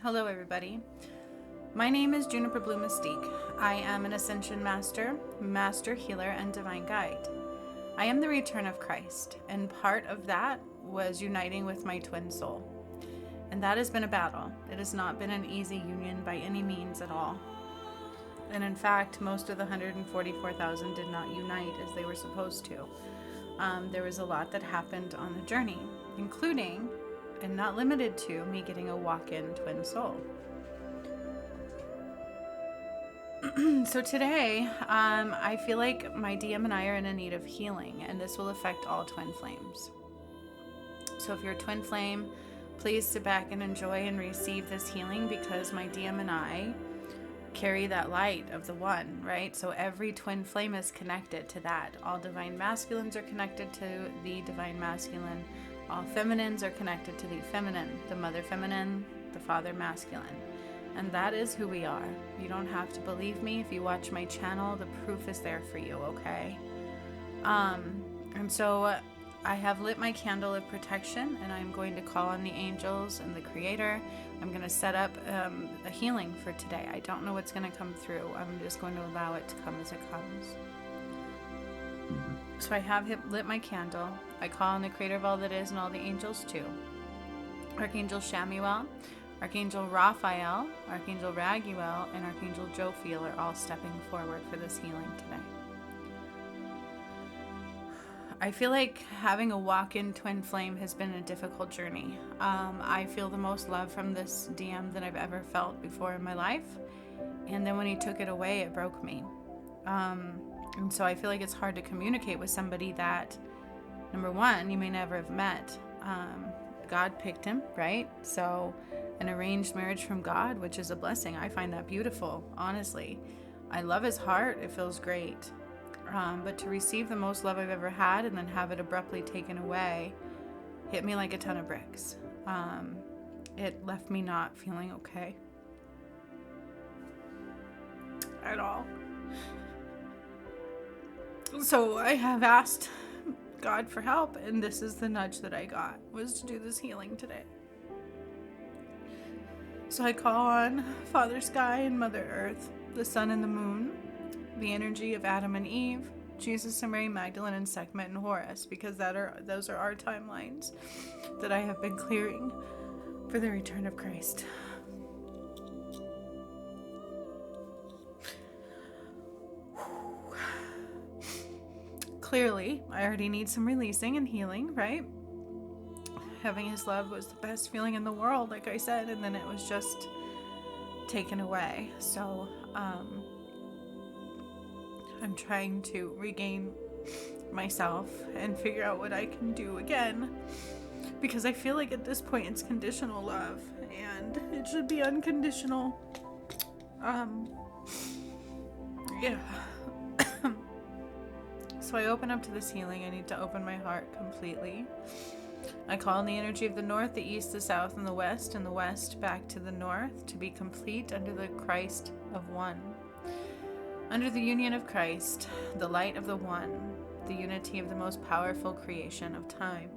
Hello, everybody. My name is Juniper Blue Mystique. I am an Ascension Master, Master Healer, and Divine Guide. I am the return of Christ, and part of that was uniting with my twin soul. And that has been a battle. It has not been an easy union by any means at all. And in fact, most of the 144,000 did not unite as they were supposed to. There was a lot that happened on the journey, including, and not limited to, me getting a walk-in twin soul. So today, I feel like my DM and I are in a need of healing, and this will affect all twin flames. So if you're a twin flame, please sit back and enjoy and receive this healing, because my DM and I carry that light of the one, right? So every twin flame is connected to that. All divine masculines are connected to the divine masculine. All feminines are connected to the feminine, the mother feminine, the father masculine. And that is who we are. You don't have to believe me. If you watch my channel, the proof is there for you, okay? And so I have lit my candle of protection, and I'm going to call on the angels and the Creator. I'm going to set up a healing for today. I don't know what's going to come through. I'm just going to allow it to come as it comes. So I have lit my candle. I call on the Creator of all that is and all the angels too. Archangel Shamuel, Archangel Raphael, Archangel Raguel, and Archangel Jophiel are all stepping forward for this healing today. I feel like having a walk-in twin flame has been a difficult journey. I feel the most love from this DM that I've ever felt before in my life. And then when he took it away, it broke me. And so I feel like it's hard to communicate with somebody that, number one, you may never have met. God picked him, right? So an arranged marriage from God, which is a blessing. I find that beautiful, honestly. I love his heart. It feels great. But to receive the most love I've ever had and then have it abruptly taken away hit me like a ton of bricks. It left me not feeling okay at all. So I have asked God for help, and this is the nudge that I got, was to do this healing today. So I call on Father Sky and Mother Earth, the sun and the moon, the energy of Adam and Eve, Jesus and Mary Magdalene, and Sekhmet and Horus, because those are our timelines that I have been clearing for the return of Christ. Clearly, I already need some releasing and healing, right? Having his love was the best feeling in the world, like I said, and then it was just taken away. So, I'm trying to regain myself and figure out what I can do again, because I feel like at this point it's conditional love, and it should be unconditional. Yeah. So I open up to this healing. I need to open my heart completely. I call on the energy of the north, the east, the south, and the west back to the north to be complete under the Christ of one. Under the union of Christ, the light of the one, the unity of the most powerful creation of time.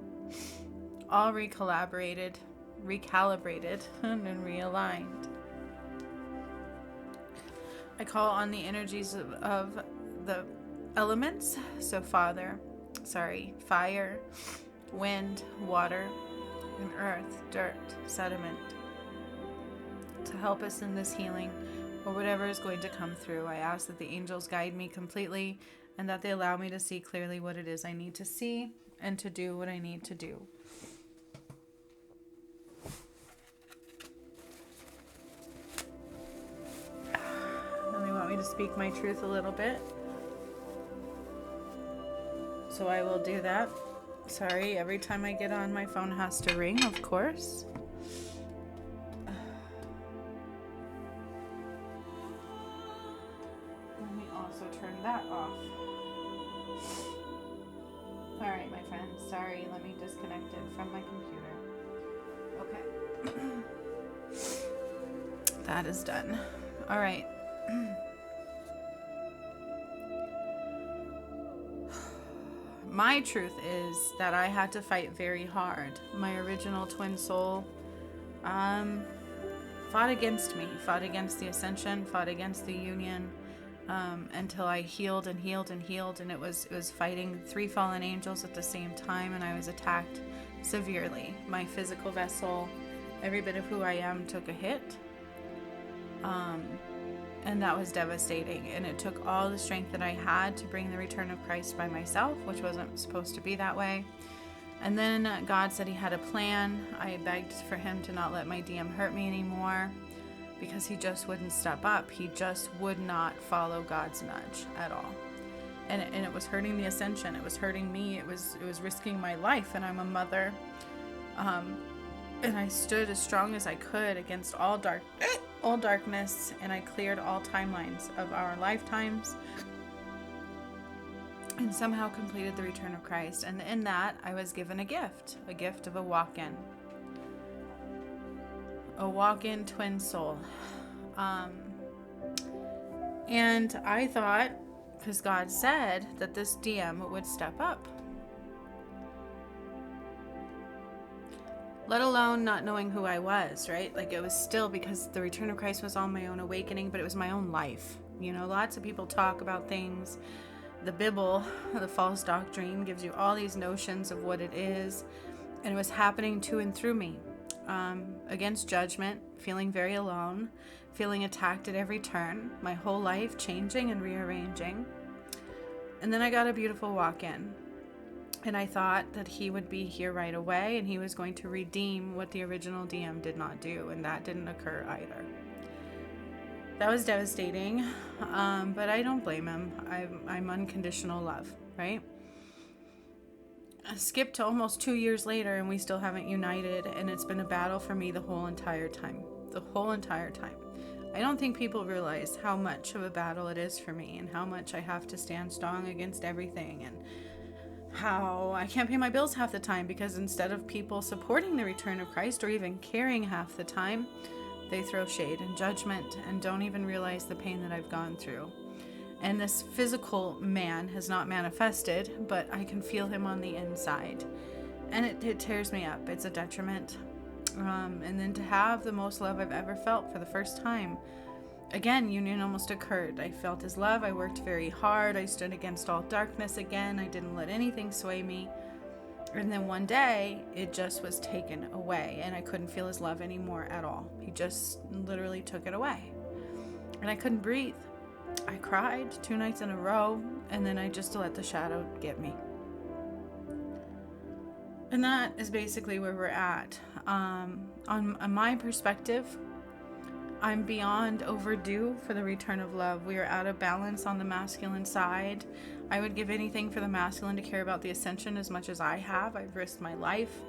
All recalibrated, and realigned. I call on the energies of the elements, so fire, wind, water, and earth, dirt, sediment, to help us in this healing or whatever is going to come through. I ask that the angels guide me completely and that they allow me to see clearly what it is I need to see and to do what I need to do. And they want me to speak my truth a little bit. So I will do that. Sorry, every time I get on, my phone has to ring, of course. Let me also turn that off. Alright, my friends, sorry, let me disconnect it from my computer. Okay. That is done. Alright. My truth is that I had to fight very hard. My original twin soul fought fought against me, fought against the ascension, fought against the union, until I healed and healed and healed. And it was fighting 3 fallen angels at the same time, and I was attacked severely. My physical vessel, every bit of who I am, took a hit. And that was devastating. And it took all the strength that I had to bring the return of Christ by myself, which wasn't supposed to be that way. And then God said he had a plan. I begged for him to not let my DM hurt me anymore, because he just wouldn't step up. He just would not follow God's nudge at all. And it was hurting the ascension. It was hurting me. It was risking my life. And I'm a mother. And I stood as strong as I could against all darkness, and I cleared all timelines of our lifetimes, and somehow completed the return of Christ. And in that, I was given a gift of a walk-in twin soul. And I thought, because God said that this DM would step up, let alone not knowing who I was, right? Like, it was still, because the return of Christ was on my own awakening, but it was my own life. You know, lots of people talk about things. The Bible, the false doctrine, gives you all these notions of what it is. And it was happening to and through me, against judgment, feeling very alone, feeling attacked at every turn, my whole life changing and rearranging. And then I got a beautiful walk-in. And I thought that he would be here right away, and he was going to redeem what the original DM did not do, and that didn't occur either. That was devastating, but I don't blame him. I'm unconditional love, right? I skipped to almost 2 years later, and we still haven't united, and it's been a battle for me the whole entire time. I don't think people realize how much of a battle it is for me, and how much I have to stand strong against everything, and how I can't pay my bills half the time, because instead of people supporting the return of Christ or even caring half the time, they throw shade and judgment and don't even realize the pain that I've gone through. And this physical man has not manifested, but I can feel him on the inside, and it tears me up. It's a detriment. And then to have the most love I've ever felt for the first time, again, union almost occurred. I felt his love. I worked very hard. I stood against all darkness again. I didn't let anything sway me. And then one day, it just was taken away, and I couldn't feel his love anymore at all. He just literally took it away. And I couldn't breathe. I cried 2 nights in a row, and then I just let the shadow get me. And that is basically where we're at. On my perspective, I'm beyond overdue for the return of love. We are out of balance on the masculine side. I would give anything for the masculine to care about the ascension as much as I have. I've risked my life.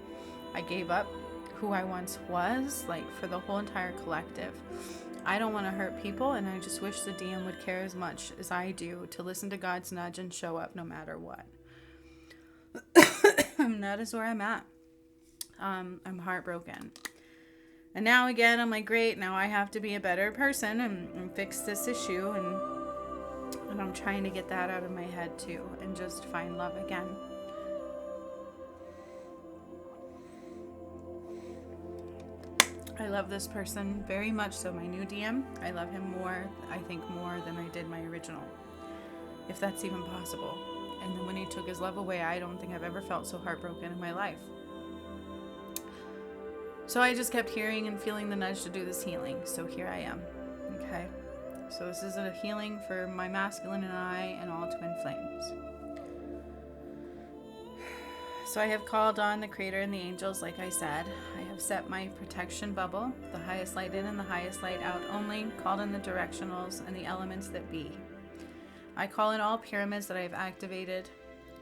I gave up who I once was, like, for the whole entire collective. I don't want to hurt people, and I just wish the DM would care as much as I do to listen to God's nudge and show up no matter what. That is where I'm at. I'm heartbroken. And now again, I'm like, great, now I have to be a better person and fix this issue. And I'm trying to get that out of my head too, and just find love again. I love this person very much so. My new DM, I love him more, I think more than I did my original, if that's even possible. And then when he took his love away, I don't think I've ever felt so heartbroken in my life. So I just kept hearing and feeling the nudge to do this healing. So here I am. Okay. So this is a healing for my masculine and I and all twin flames. So I have called on the Creator and the angels, like I said. I have set my protection bubble, the highest light in and the highest light out only, called in the directionals and the elements that be. I call in all pyramids that I have activated,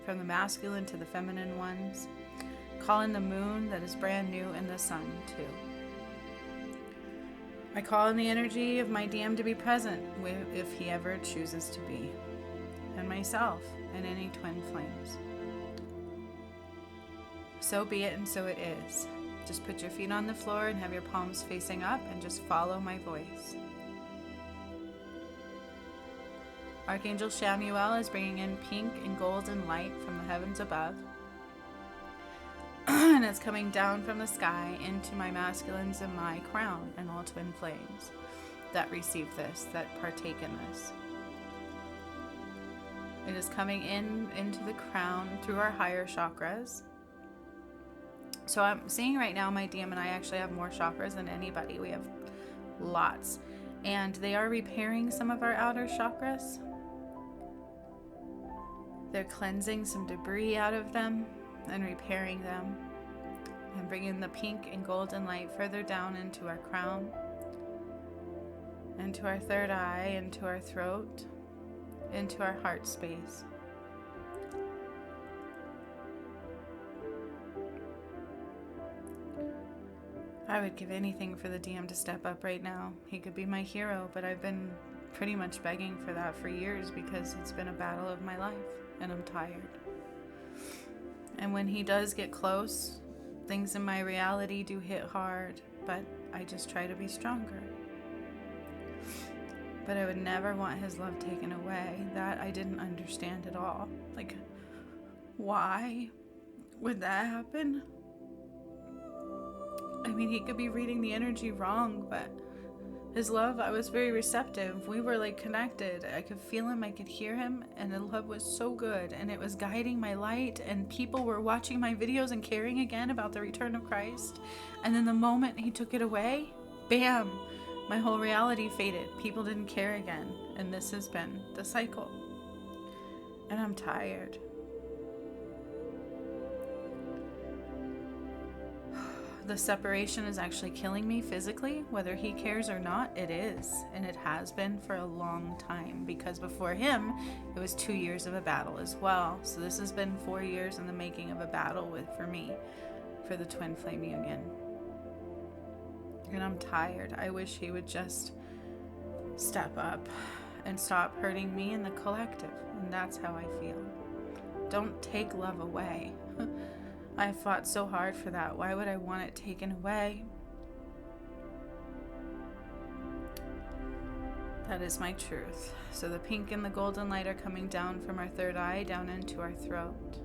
from the masculine to the feminine ones. Call in the moon that is brand new, and the sun too. I call in the energy of my DM to be present if he ever chooses to be, and myself and any twin flames. So be it, and so it is. Just put your feet on the floor and have your palms facing up, and just follow my voice. Archangel Shamuel is bringing in pink and golden light from the heavens above. and it's coming down from the sky into my masculines and my crown and all twin flames that receive this, that partake in this. It is coming into the crown through our higher chakras. So I'm seeing right now my DM and I actually have more chakras than anybody. We have lots. And they are repairing some of our outer chakras. They're cleansing some debris out of them and repairing them. And bringing the pink and golden light further down into our crown, into our third eye, into our throat, into our heart space. I would give anything for the DM to step up right now. He could be my hero, but I've been pretty much begging for that for years because it's been a battle of my life and I'm tired. And when he does get close, things in my reality do hit hard, but I just try to be stronger. But I would never want his love taken away. That I didn't understand at all. Like, why would that happen? I mean, he could be reading the energy wrong, but his love, I was very receptive. We were like connected. I could feel him, I could hear him, and the love was so good, and it was guiding my light, and people were watching my videos and caring again about the return of Christ. And then the moment he took it away, bam, my whole reality faded. People didn't care again, and this has been the cycle. And I'm tired. The separation is actually killing me physically, whether he cares or not. It is, and it has been for a long time, because before him it was 2 years of a battle as well. So this has been 4 years in the making of a battle for me for the twin flame union. And I'm tired. I wish he would just step up and stop hurting me and the collective, and that's how I feel. Don't take love away. I fought so hard for that. Why would I want it taken away? That is my truth. So the pink and the golden light are coming down from our third eye down into our throat.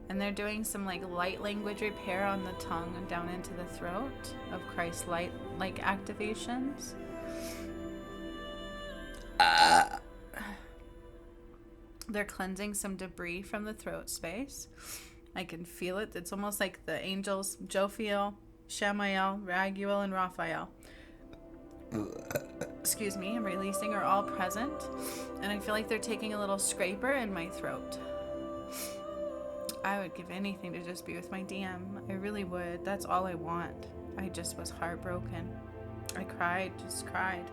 And they're doing some like light language repair on the tongue and down into the throat of Christ light like activations. They're cleansing some debris from the throat space. I can feel it. It's almost like the angels, Jophiel, Shamael, Raguel, and Raphael. Excuse me, I'm releasing are all present. And I feel like they're taking a little scraper in my throat. I would give anything to just be with my DM. I really would. That's all I want. I just was heartbroken. I cried, just cried.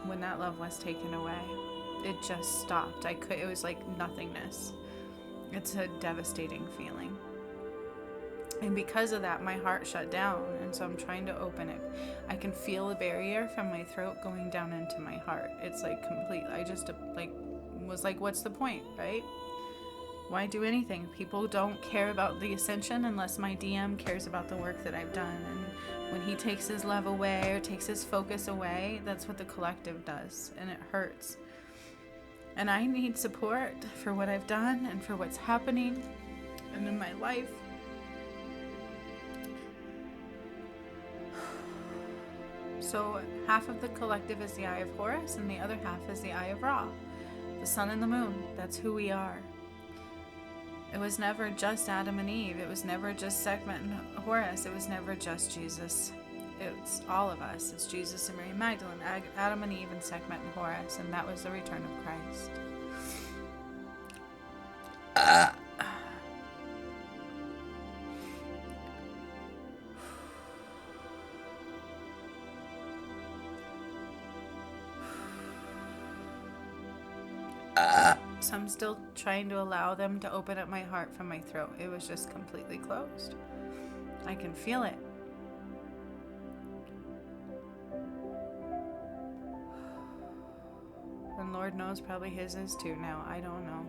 When that love was taken away, it just stopped. It was like nothingness. It's a devastating feeling. And because of that, my heart shut down. And so I'm trying to open it. I can feel the barrier from my throat going down into my heart. It's like complete. I just was like, what's the point, right? Why do anything? People don't care about the ascension unless my DM cares about the work that I've done. And when he takes his love away or takes his focus away, that's what the collective does. And it hurts. And I need support for what I've done and for what's happening and in my life. So half of the collective is the eye of Horus and the other half is the eye of Ra. The sun and the moon, that's who we are. It was never just Adam and Eve. It was never just Sekhmet and Horus. It was never just Jesus. It's all of us. It's Jesus and Mary Magdalene, Adam and Eve, and Sekhmet and Horus, and that was the return of Christ. So I'm still trying to allow them to open up my heart from my throat. It was just completely closed. I can feel it. And Lord knows probably his is too now. I don't know.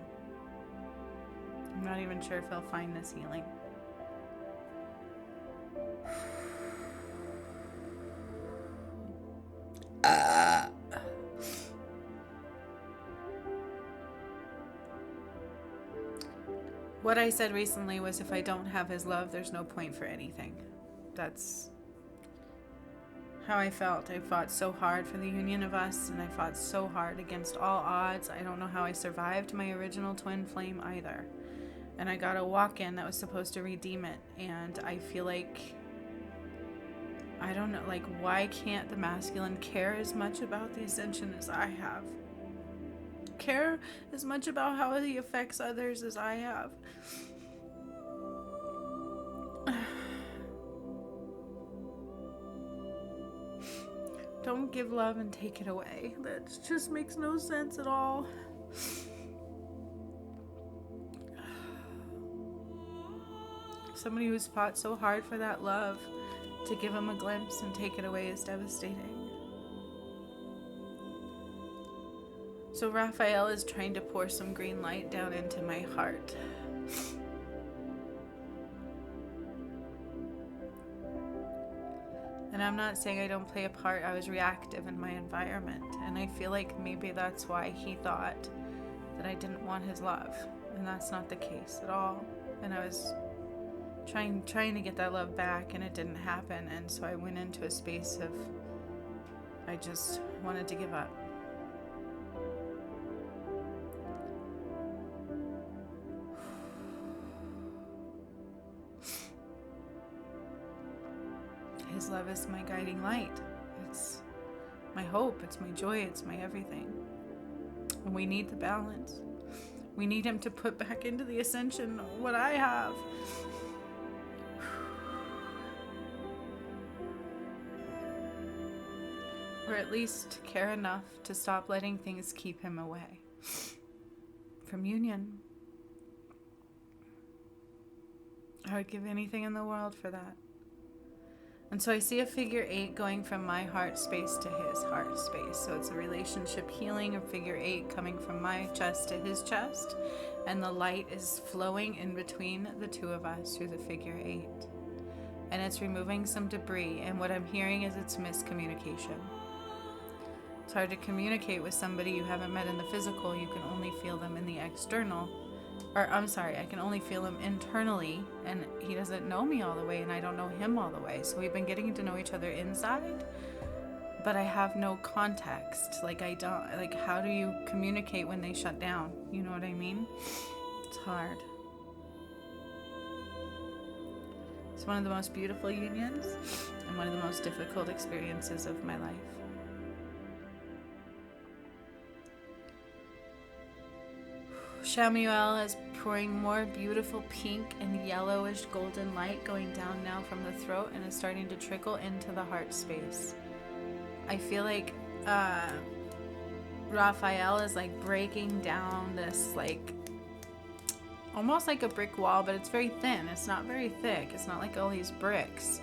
I'm not even sure if he'll find this healing. what I said recently was, if I don't have his love, there's no point for anything. That's how I felt. I fought so hard for the union of us, and I fought so hard against all odds. I don't know how I survived my original twin flame either. And I got a walk-in that was supposed to redeem it, and I feel like, I don't know, like, why can't the masculine care as much about the ascension as I have? Care as much about how he affects others as I have. Don't give love and take it away. That just makes no sense at all. Somebody who's fought so hard for that love, to give him a glimpse and take it away is devastating. So Raphael is trying to pour some green light down into my heart. And I'm not saying I don't play a part. I was reactive in my environment. And I feel like maybe that's why he thought that I didn't want his love. And that's not the case at all. And I was trying to get that love back, and it didn't happen. And so I went into a space of, I just wanted to give up. His love is my guiding light. It's my hope. It's my joy. It's my everything. And we need the balance. We need him to put back into the ascension what I have. Or at least care enough to stop letting things keep him away from union. I would give anything in the world for that. And so I see a figure 8 going from my heart space to his heart space. So it's a relationship healing, a figure 8 coming from my chest to his chest. And the light is flowing in between the two of us through the figure 8. And it's removing some debris. And what I'm hearing is it's miscommunication. It's hard to communicate with somebody you haven't met in the physical. You can only feel them in the external. Or, I'm sorry, I can only feel him internally, and he doesn't know me all the way, and I don't know him all the way. So we've been getting to know each other inside, but I have no context. Like, I don't, like, how do you communicate when they shut down? You know what I mean? It's hard. It's one of the most beautiful unions, and one of the most difficult experiences of my life. Shamuel is pouring more beautiful pink and yellowish golden light going down now from the throat, and is starting to trickle into the heart space. I feel like Raphael is like breaking down this, like, almost like a brick wall, but it's very thin. It's not very thick. It's not like all these bricks.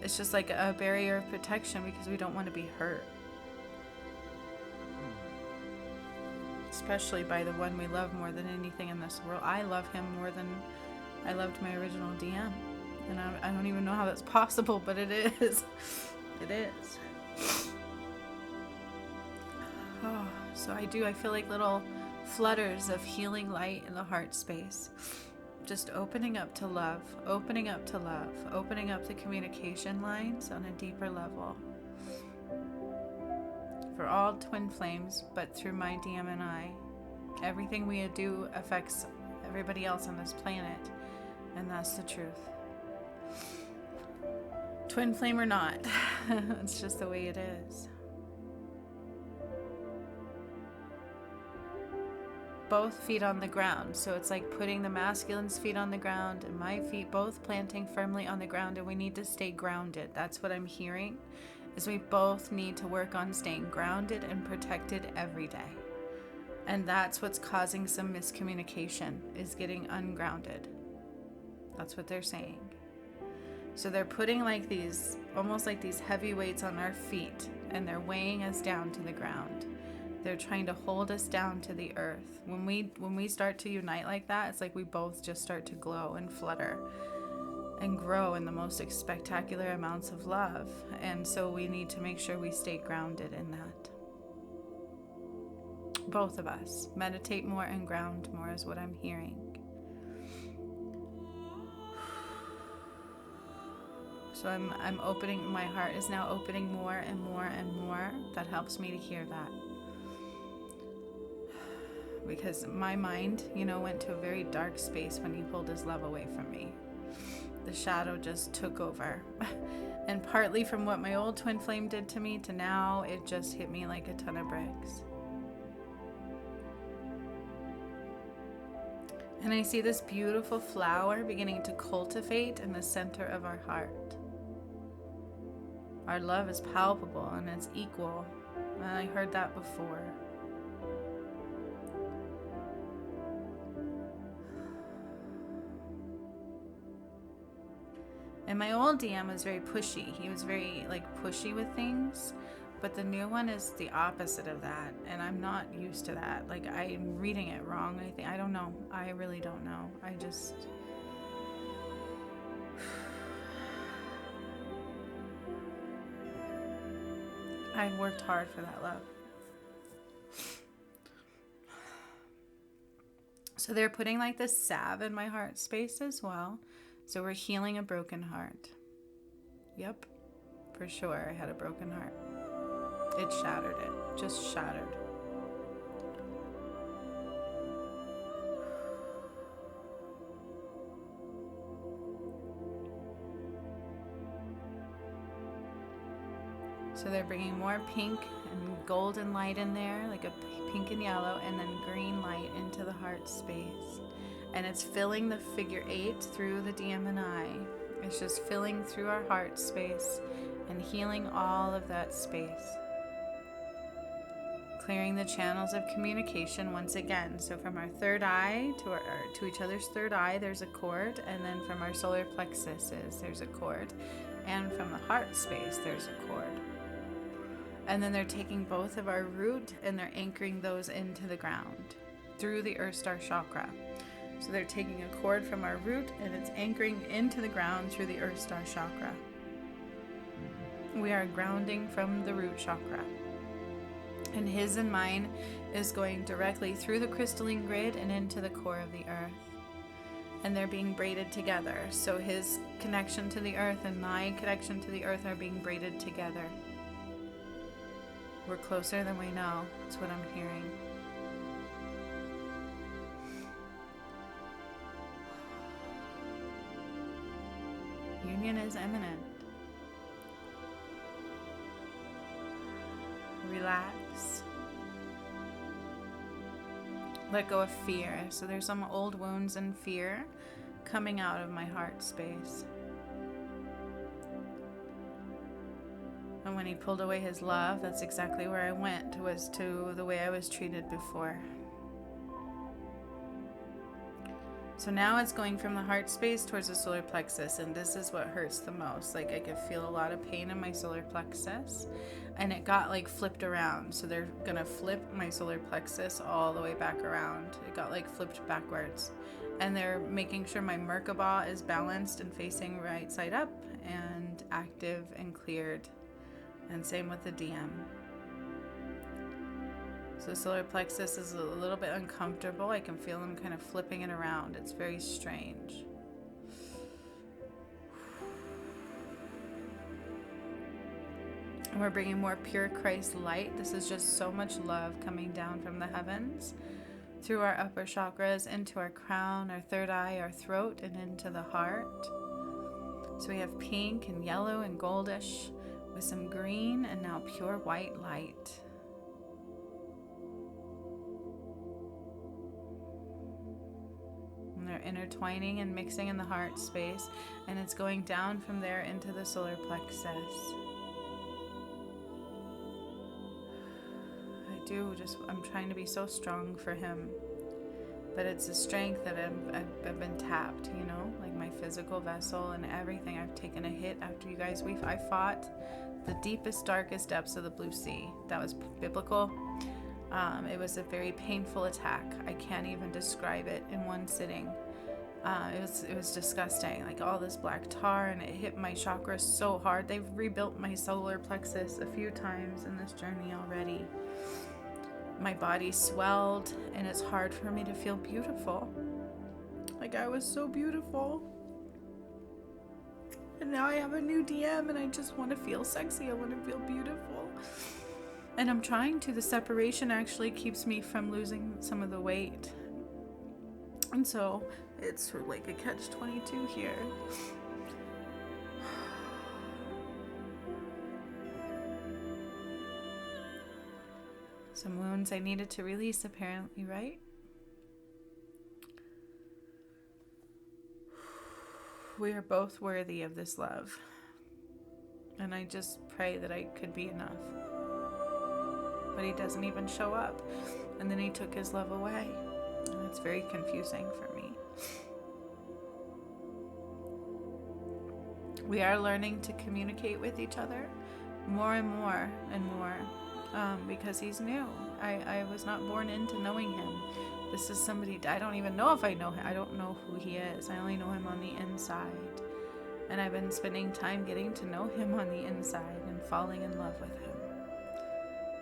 It's just like a barrier of protection because we don't want to be hurt. Especially by the one we love more than anything in this world. I love him more than I loved my original DM. And I don't even know how that's possible, but it is. It is. Oh, so I feel like little flutters of healing light in the heart space. Just opening up to love, opening up to love, opening up the communication lines on a deeper level. For all twin flames, but through my DM and I. Everything we do affects everybody else on this planet, and that's the truth. Twin flame or not, it's just the way it is. Both feet on the ground, so it's like putting the masculine's feet on the ground and my feet both planting firmly on the ground, and we need to stay grounded. That's what I'm hearing. Is we both need to work on staying grounded and protected every day. And that's what's causing some miscommunication, is getting ungrounded. That's what they're saying. So they're putting like these, almost like these heavy weights on our feet, and they're weighing us down to the ground. They're trying to hold us down to the earth. When we start to unite like that, it's like we both just start to glow and flutter and grow in the most spectacular amounts of love. And so we need to make sure we stay grounded in that. Both of us. Meditate more and ground more is what I'm hearing. So I'm opening, my heart is now opening more and more and more. That helps me to hear that. Because my mind, went to a very dark space when he pulled his love away from me. The shadow just took over. And partly from what my old twin flame did to me to now, it just hit me like a ton of bricks. And I see this beautiful flower beginning to cultivate in the center of our heart. Our love is palpable and it's equal. And I heard that before. And my old DM was very pushy. He was very pushy with things. But the new one is the opposite of that. And I'm not used to that. I'm reading it wrong. I don't know. I really don't know. I worked hard for that love. So they're putting this salve in my heart space as well. So we're healing a broken heart. Yep, for sure I had a broken heart. It shattered it, just shattered. So they're bringing more pink and golden light in there, like a pink and yellow, and then green light into the heart space. And it's filling the figure 8 through the DM and I. It's just filling through our heart space and healing all of that space. Clearing the channels of communication once again. So from our third eye to each other's third eye, there's a cord. And then from our solar plexuses, there's a cord. And from the heart space, there's a cord. And then they're taking both of our root and they're anchoring those into the ground through the Earth Star chakra. So they're taking a cord from our root and it's anchoring into the ground through the Earth Star chakra. We are grounding from the root chakra. And his and mine is going directly through the crystalline grid and into the core of the earth. And they're being braided together. So his connection to the earth and my connection to the earth are being braided together. We're closer than we know. That's what I'm hearing. Union is imminent. Relax. Let go of fear. So there's some old wounds and fear coming out of my heart space. And when he pulled away his love, that's exactly where I went, was to the way I was treated before. So now it's going from the heart space towards the solar plexus, and this is what hurts the most. I could feel a lot of pain in my solar plexus, and it got flipped around. So they're gonna flip my solar plexus all the way back around. It got flipped backwards, and they're making sure my Merkaba is balanced and facing right side up and active and cleared, and same with the DM. So the solar plexus is a little bit uncomfortable. I can feel them kind of flipping it around. It's very strange. And we're bringing more pure Christ light. This is just so much love coming down from the heavens through our upper chakras, into our crown, our third eye, our throat, and into the heart. So we have pink and yellow and goldish with some green and now pure white light. They're intertwining and mixing in the heart space, and it's going down from there into the solar plexus. I'm trying to be so strong for him, but it's a strength that I've been tapped, like my physical vessel and everything. I've taken a hit after you guys. I fought the deepest, darkest depths of the blue sea. That was biblical. It was a very painful attack. I can't even describe it in one sitting. It was disgusting, all this black tar, and it hit my chakras so hard. They've rebuilt my solar plexus a few times in this journey already. My body swelled, and it's hard for me to feel beautiful. I was so beautiful. And now I have a new DM and I just want to feel sexy. I want to feel beautiful. And I'm trying to. The separation actually keeps me from losing some of the weight. And so it's sort of like a catch-22 here. Some wounds I needed to release, apparently, right? We are both worthy of this love. And I just pray that I could be enough. But he doesn't even show up. And then he took his love away. And it's very confusing for me. We are learning to communicate with each other more and more and more. Because he's new. I was not born into knowing him. This is somebody, I don't even know if I know him. I don't know who he is. I only know him on the inside. And I've been spending time getting to know him on the inside and falling in love with him.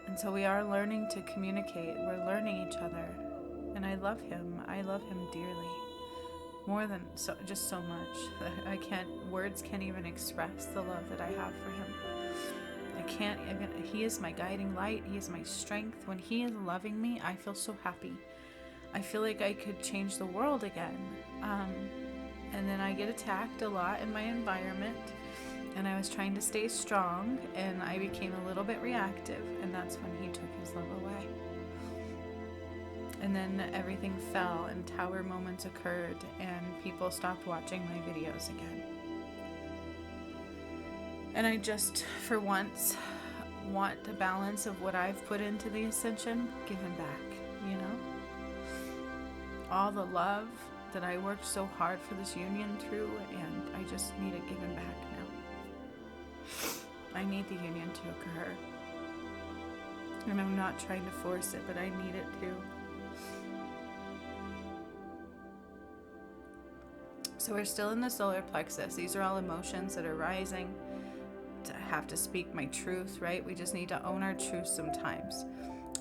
And so we are learning to communicate. We're learning each other. And I love him. I love him dearly. More than, just so much. Words can't even express the love that I have for him. He is my guiding light. He is my strength. When he is loving me, I feel so happy. I feel like I could change the world again. And then I get attacked a lot in my environment. And I was trying to stay strong, and I became a little bit reactive. And that's when he took his love away. And then everything fell, and tower moments occurred, and people stopped watching my videos again. And I just, for once, want the balance of what I've put into the ascension given back, you know? All the love that I worked so hard for this union through, and I just need it given back now. I need the union to occur. And I'm not trying to force it, but I need it to. So we're still in the solar plexus. These are all emotions that are rising. I have to speak my truth, right? We just need to own our truth sometimes.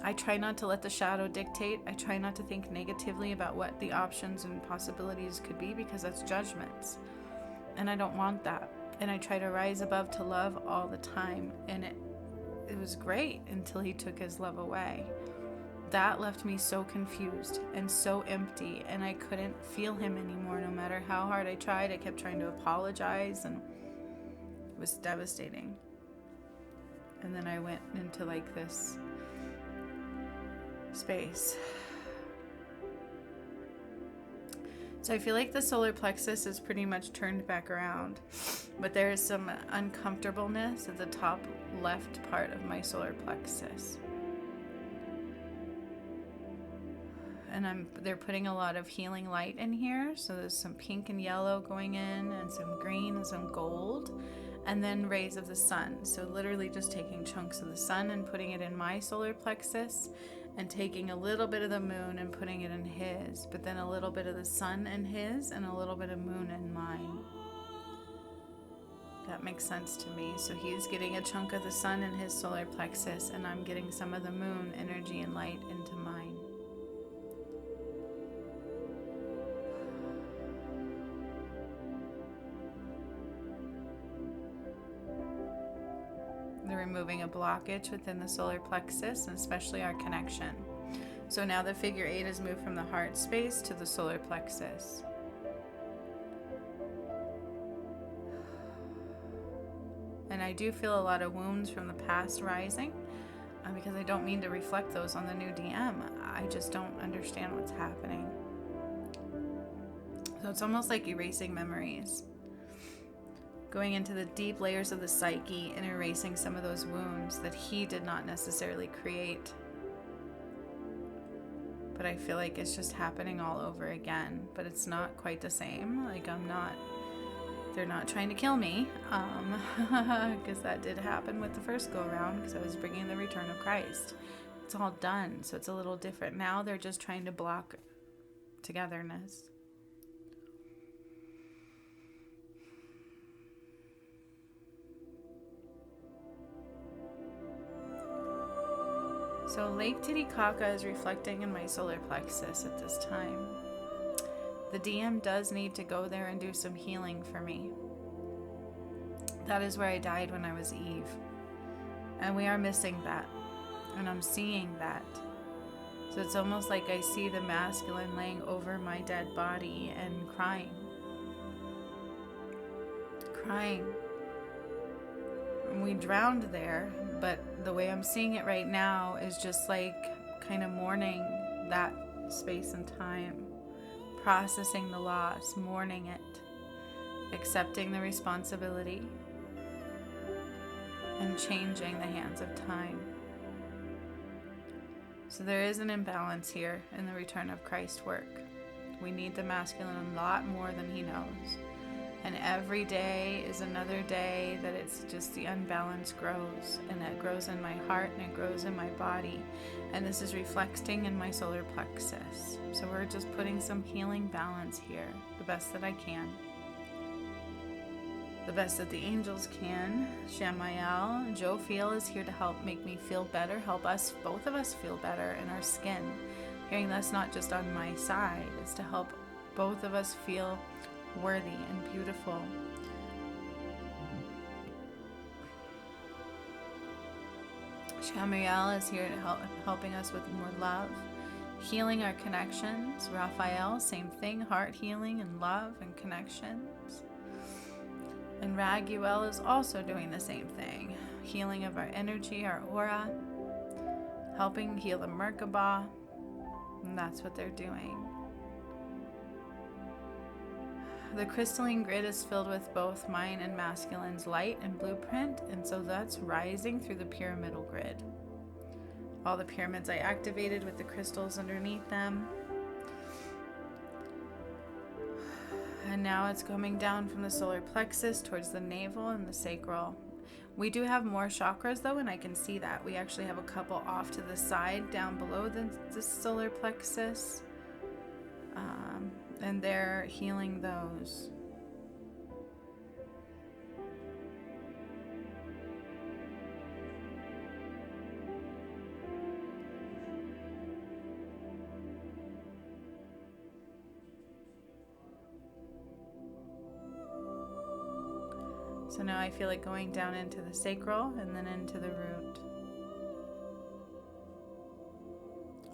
I try not to let the shadow dictate. I try not to think negatively about what the options and possibilities could be, because that's judgments. And I don't want that. And I try to rise above to love all the time. And it was great until he took his love away. That left me so confused and so empty, and I couldn't feel him anymore. No matter how hard I tried, I kept trying to apologize, and it was devastating. And then I went into like this space. So I feel like the solar plexus is pretty much turned back around, but there is some uncomfortableness at the top left part of my solar plexus. And they're putting a lot of healing light in here. So there's some pink and yellow going in, and some green and some gold, and then rays of the sun. So literally just taking chunks of the sun and putting it in my solar plexus, and taking a little bit of the moon and putting it in his, but then a little bit of the sun in his and a little bit of moon in mine. That makes sense to me. So he's getting a chunk of the sun in his solar plexus, and I'm getting some of the moon energy and light into mine. They're removing a blockage within the solar plexus, and especially our connection. So now the figure 8 has moved from the heart space to the solar plexus. And I do feel a lot of wounds from the past rising, because I don't mean to reflect those on the new DM. I just don't understand what's happening. So it's almost like erasing memories. Going into the deep layers of the psyche and erasing some of those wounds that he did not necessarily create. But I feel like it's just happening all over again. But it's not quite the same. Like they're not trying to kill me. Because that did happen with the first go around, because I was bringing the return of Christ. It's all done. So it's a little different. Now they're just trying to block togetherness. So Lake Titicaca is reflecting in my solar plexus at this time. The DM does need to go there and do some healing for me. That is where I died when I was Eve. And we are missing that. And I'm seeing that. So it's almost like I see the masculine laying over my dead body and crying. Crying. And we drowned there, but the way I'm seeing it right now is just like kind of mourning that space and time, processing the loss, mourning it, accepting the responsibility, and changing the hands of time. So there is an imbalance here in the return of Christ work. We need the masculine a lot more than he knows. And every day is another day that it's just the unbalance grows. And it grows in my heart and it grows in my body. And this is reflecting in my solar plexus. So we're just putting some healing balance here, the best that I can. The best that the angels can. Shamael, Joe Feel is here to help make me feel better, help us, both of us feel better in our skin. Hearing that's not just on my side, it's to help both of us feel worthy and beautiful. Shamael is here to helping us with more love, healing our connections. Raphael, same thing, heart healing and love and connections. And Raguel is also doing the same thing. Healing of our energy, our aura. Helping heal the Merkaba. And that's what they're doing. The crystalline grid is filled with both mine and masculine's light and blueprint. And so that's rising through the pyramidal grid. All the pyramids I activated with the crystals underneath them. And now it's coming down from the solar plexus towards the navel and the sacral. We do have more chakras though, and I can see that. We actually have a couple off to the side down below the solar plexus. And they're healing those. So now I feel it going down into the sacral and then into the root.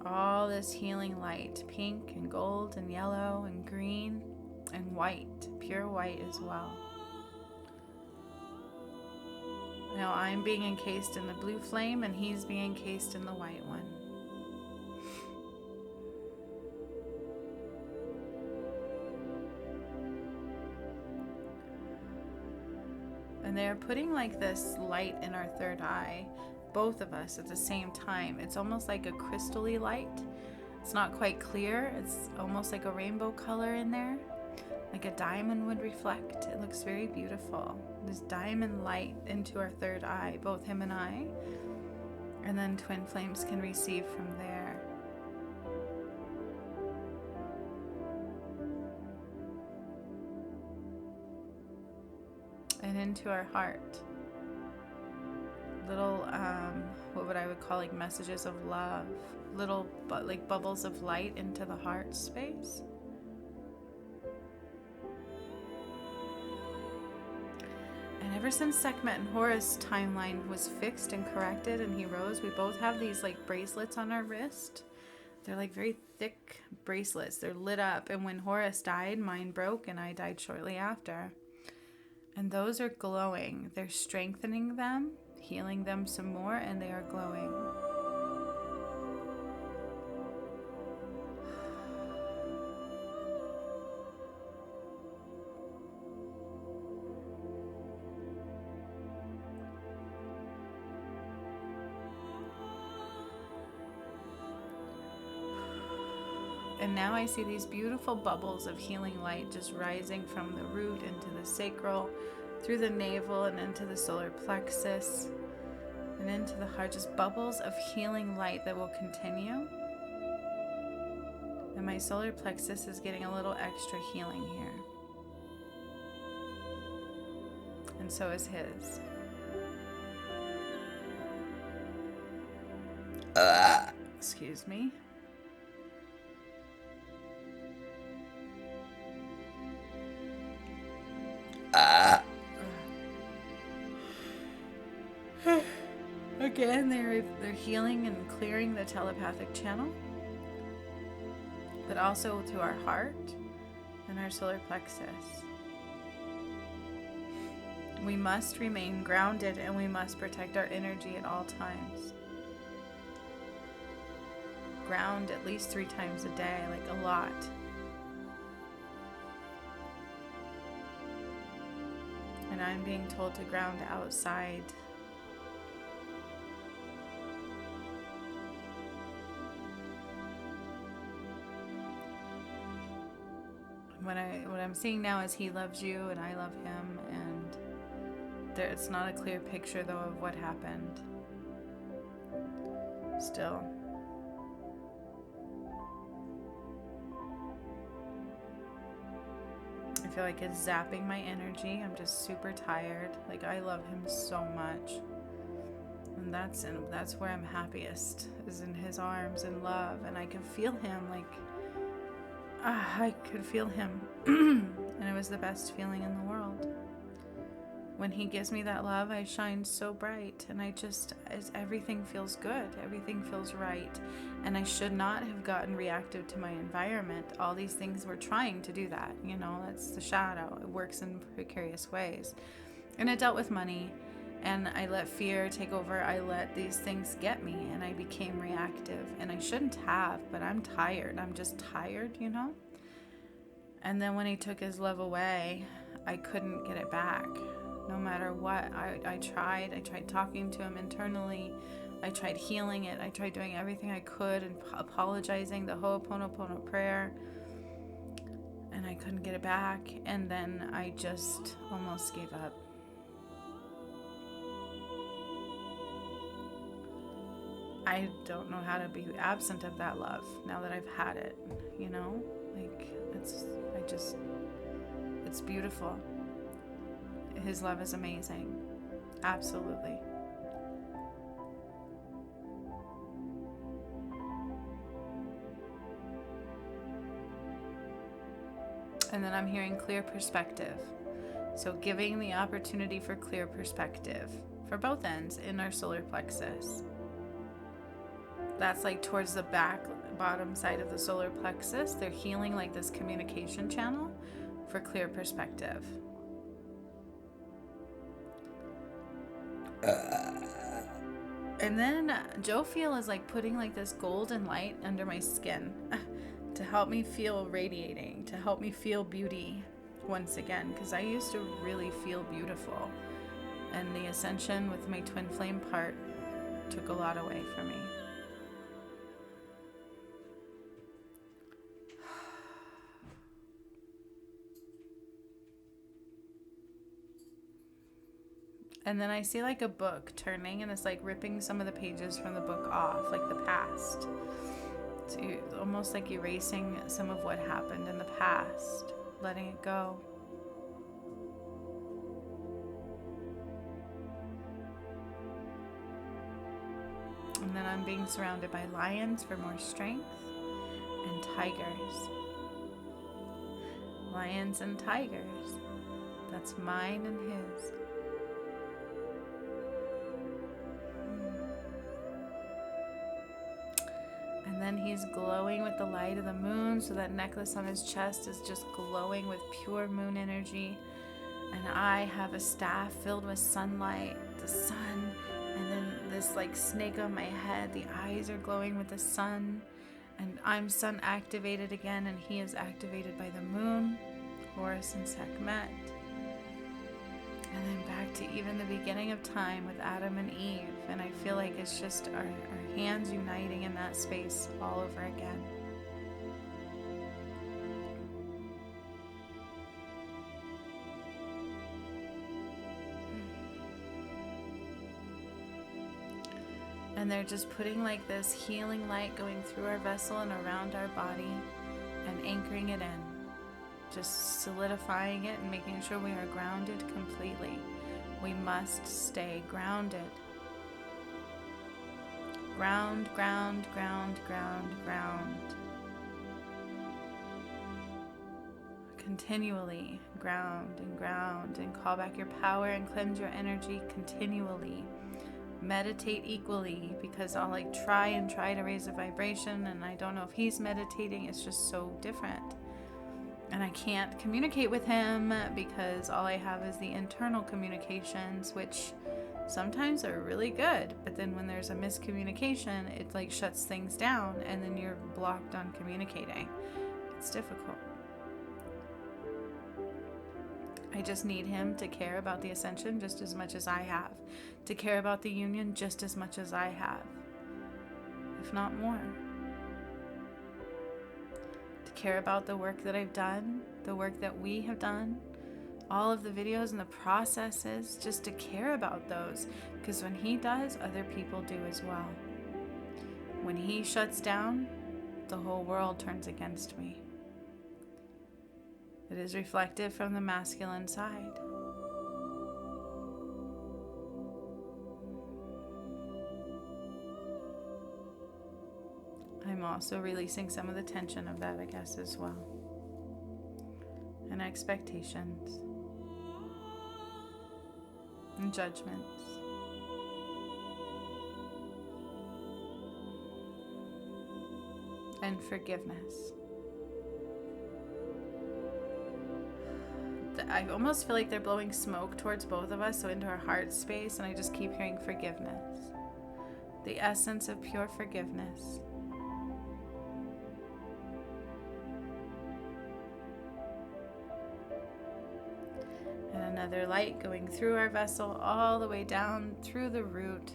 All this healing light, pink and gold and yellow and green and white, pure white as well. Now I'm being encased in the blue flame and he's being encased in the white one. And they're putting like this light in our third eye, both of us at the same time. It's almost like a crystal-y light. It's not quite clear. It's almost like a rainbow color in there, like a diamond would reflect. It looks very beautiful. This diamond light into our third eye, both him and I. And then twin flames can receive from there. And into our heart. Little, what would I would call like messages of love. Little, like bubbles of light into the heart space. And ever since Sekhmet and Horus' timeline was fixed and corrected and he rose, we both have these like bracelets on our wrist. They're like very thick bracelets. They're lit up. And when Horus died, mine broke and I died shortly after. And those are glowing. They're strengthening them, healing them some more, and they are glowing. And now I see these beautiful bubbles of healing light just rising from the root into the sacral, through the navel and into the solar plexus, and into the heart. Just bubbles of healing light that will continue. And my solar plexus is getting a little extra healing here. And so is his. Excuse me. Again, they're healing and clearing the telepathic channel, but also to our heart and our solar plexus. We must remain grounded and we must protect our energy at all times. Ground at least 3 times a day, like a lot. And I'm being told to ground outside. What I'm seeing now is he loves you and I love him, and it's not a clear picture though of what happened. Still. I feel like it's zapping my energy. I'm just super tired. Like, I love him so much. And that's where I'm happiest, is in his arms and love. And I can feel him, like, I could feel him. And it was the best feeling in the world. When he gives me that love, I shine so bright. And everything feels good. Everything feels right. And I should not have gotten reactive to my environment. All these things were trying to do that. You know, that's the shadow. It works in precarious ways. And it dealt with money. And I let fear take over. I let these things get me. And I became reactive. And I shouldn't have, but I'm tired. I'm just tired, you know? And then when he took his love away, I couldn't get it back. No matter what. I tried talking to him internally. I tried healing it. I tried doing everything I could and apologizing, the Ho'oponopono prayer. And I couldn't get it back. And then I just almost gave up. I don't know how to be absent of that love now that I've had it, you know? Like, it's beautiful. His love is amazing. Absolutely. And then I'm hearing clear perspective. So giving the opportunity for clear perspective for both ends in our solar plexus. That's like towards the bottom side of the solar plexus. They're healing like this communication channel for clear perspective. And then Jophiel is like putting like this golden light under my skin to help me feel radiating, to help me feel beauty once again, because I used to really feel beautiful. And the ascension with my twin flame part took a lot away from me. And then I see like a book turning, and it's like ripping some of the pages from the book off, like the past. So almost like erasing some of what happened in the past, letting it go. And then I'm being surrounded by lions for more strength, and tigers. Lions and tigers. That's mine and his. And then he's glowing with the light of the moon, so that necklace on his chest is just glowing with pure moon energy. And I have a staff filled with sunlight, the sun, and then this like snake on my head. The eyes are glowing with the sun, and I'm sun activated again, and he is activated by the moon, Horus and Sekhmet. And then back to even the beginning of time with Adam and Eve. And I feel like it's just our hands uniting in that space all over again. And they're just putting like this healing light going through our vessel and around our body and anchoring it in. Just solidifying it and making sure we are grounded completely. We must stay grounded. Ground, ground, ground, ground, ground. Continually ground and call back your power and cleanse your energy continually. meditate equally, because I'll like try to raise a vibration and I don't know if he's meditating. It's just so different. And I can't communicate with him because all I have is the internal communications, which sometimes are really good. But then when there's a miscommunication, it like shuts things down and then you're blocked on communicating. It's difficult. I just need him to care about the ascension just as much as I have, to care about the union just as much as I have, if not more. To care about the work that I've done, the work that we have done, all of the videos and the processes, just to care about those, because when he does, other people do as well. When he shuts down, the whole world turns against me. It is reflected from the masculine side. I'm also releasing some of the tension of that, I guess, as well. And expectations. And judgments. And forgiveness. I almost feel like they're blowing smoke towards both of us, so into our heart space, and I just keep hearing forgiveness. The essence of pure forgiveness. And another light going through our vessel all the way down through the root,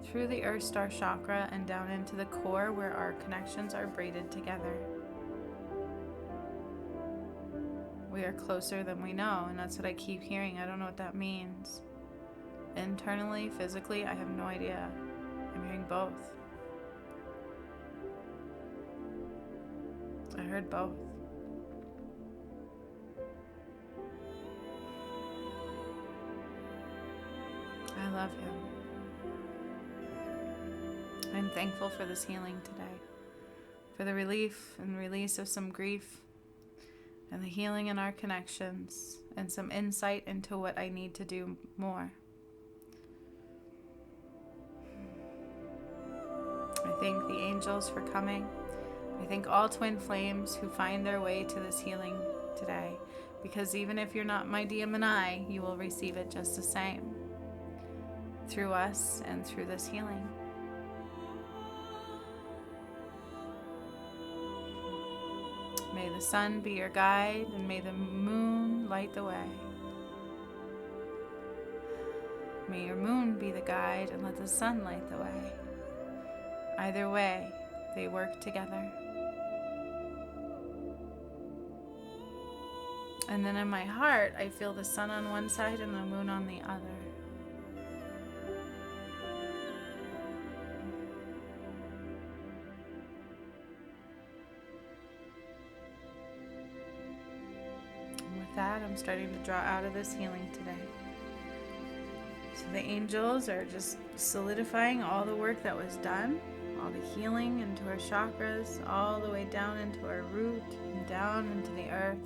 through the Earth Star chakra, and down into the core where our connections are braided together. We are closer than we know, and that's what I keep hearing. I don't know what that means. Internally, physically, I have no idea. I'm hearing both. I heard both. I love him. I'm thankful for this healing today, for the relief and release of some grief, and the healing in our connections, and some insight into what I need to do more. I thank the angels for coming. I thank all twin flames who find their way to this healing today, because even if you're not my DM&I, you will receive it just the same, through us and through this healing. May the sun be your guide, and may the moon light the way. May your moon be the guide, and let the sun light the way. Either way, they work together. And then in my heart, I feel the sun on one side and the moon on the other. That I'm starting to draw out of this healing today. So the angels are just solidifying all the work that was done, all the healing into our chakras, all the way down into our root and down into the earth.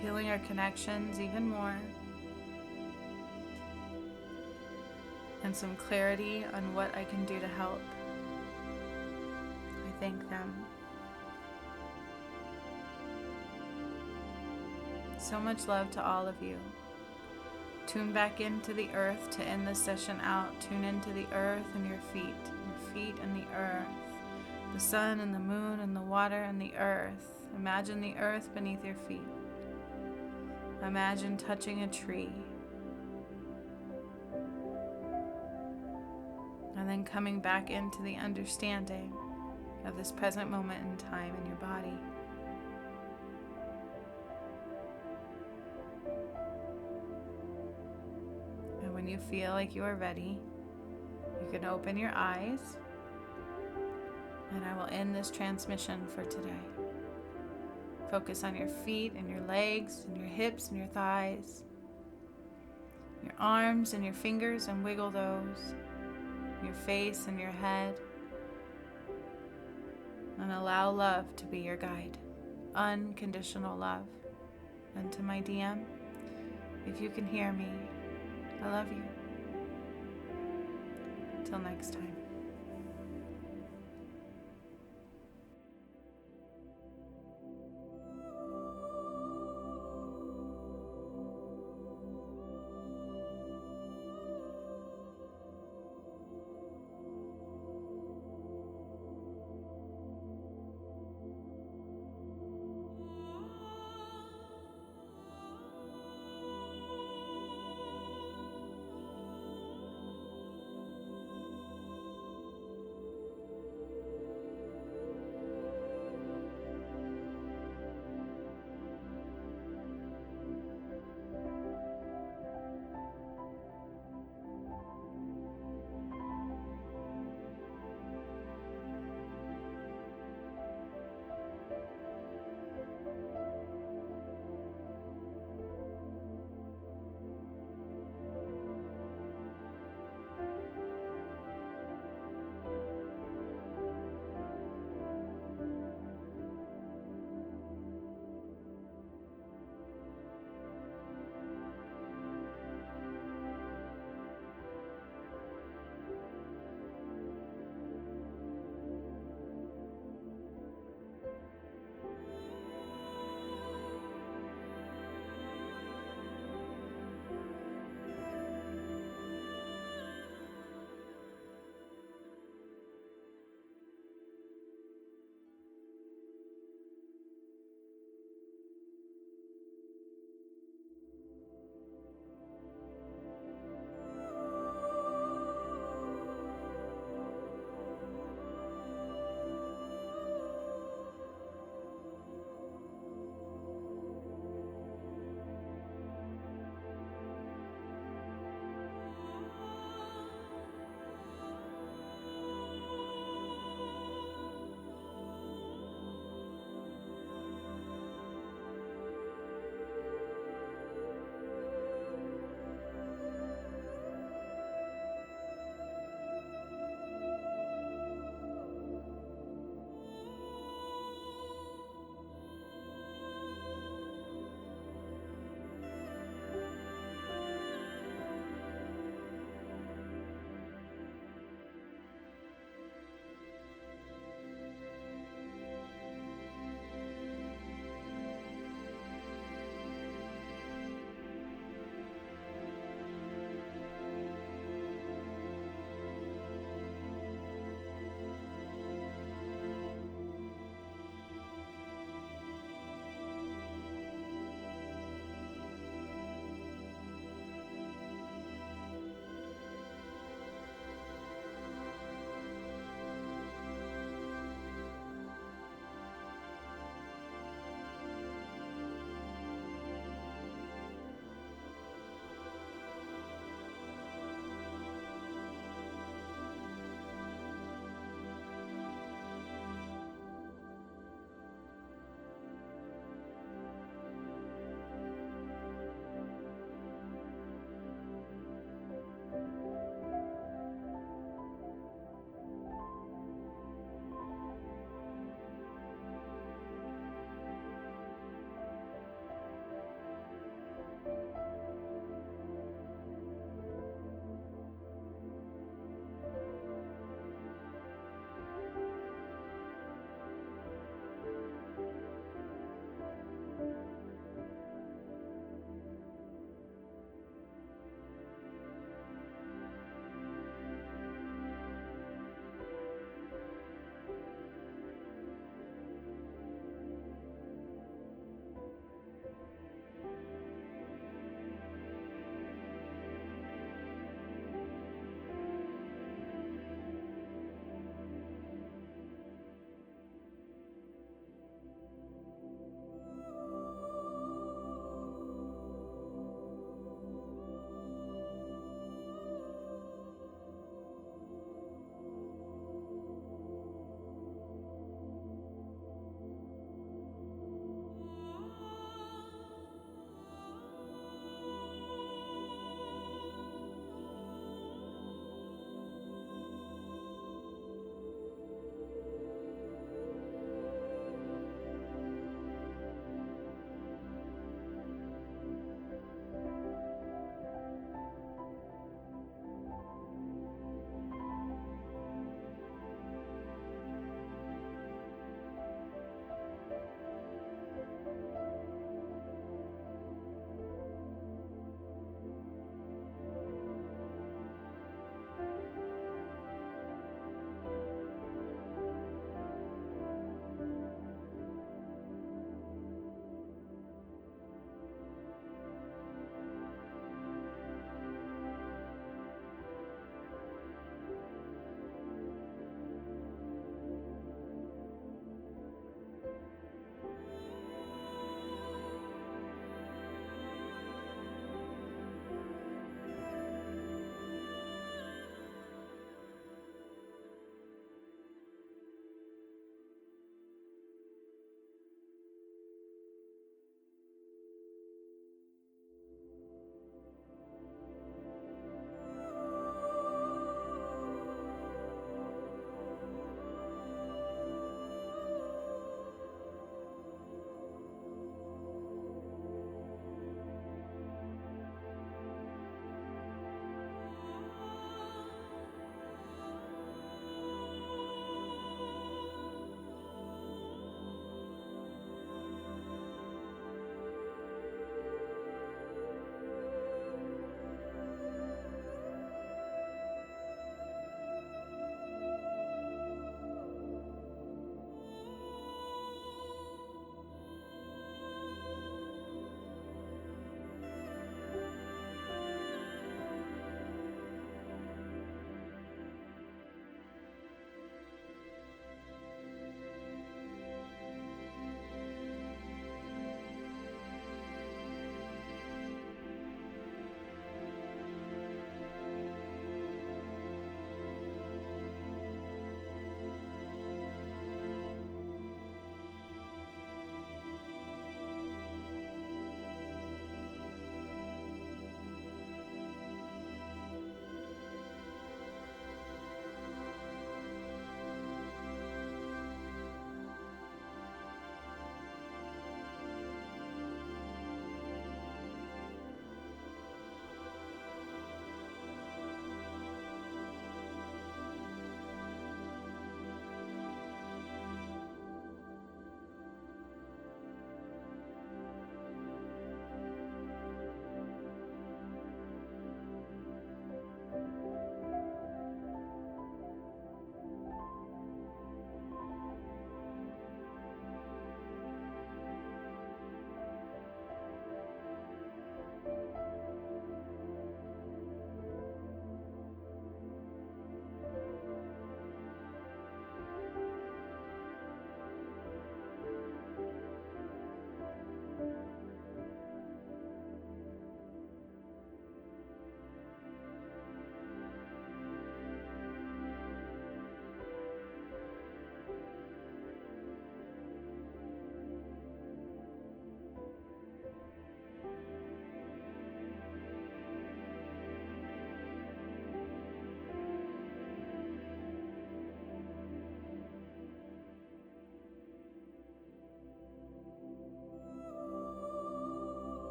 Healing our connections even more. And some clarity on what I can do to help. I thank them. So much love to all of you. Tune back into the earth to end this session out. Tune into the earth and your feet and the earth, the sun and the moon and the water and the earth. Imagine the earth beneath your feet. Imagine touching a tree. And then coming back into the understanding of this present moment in time in your body. When you feel like you are ready, you can open your eyes, and I will end this transmission for today. Focus on your feet and your legs and your hips and your thighs, your arms and your fingers, and wiggle those, your face and your head, and allow love to be your guide. Unconditional love. And to my DM, If you can hear me, I love you. Till next time.